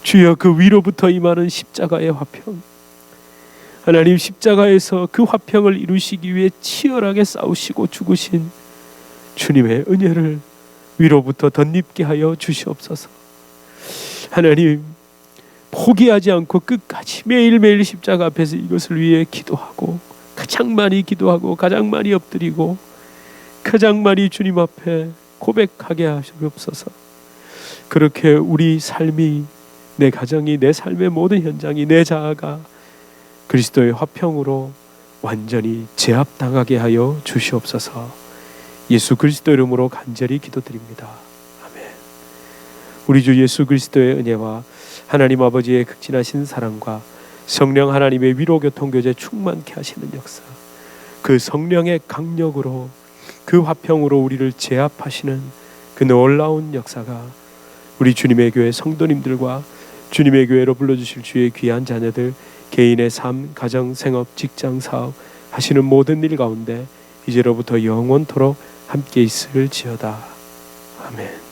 주여, 그 위로부터 임하는 십자가의 화평, 하나님, 십자가에서 그 화평을 이루시기 위해 치열하게 싸우시고 죽으신 주님의 은혜를 위로부터 덧입게 하여 주시옵소서. 하나님, 포기하지 않고 끝까지 매일매일 십자가 앞에서 이것을 위해 기도하고, 가장 많이 기도하고, 가장 많이 엎드리고, 가장 많이 주님 앞에 고백하게 하시옵소서. 그렇게 우리 삶이, 내 가정이, 내 삶의 모든 현장이, 내 자아가 그리스도의 화평으로 완전히 제압당하게 하여 주시옵소서. 예수 그리스도 이름으로 간절히 기도드립니다. 아멘. 우리 주 예수 그리스도의 은혜와 하나님 아버지의 극진하신 사랑과 성령 하나님의 위로 교통 교제 충만케 하시는 역사, 그 성령의 강력으로, 그 화평으로 우리를 제압하시는 그 놀라운 역사가 우리 주님의 교회 성도님들과 주님의 교회로 불러주실 주의 귀한 자녀들, 개인의 삶, 가정, 생업, 직장, 사업 하시는 모든 일 가운데 이제로부터 영원토록 함께 있을지어다. 아멘.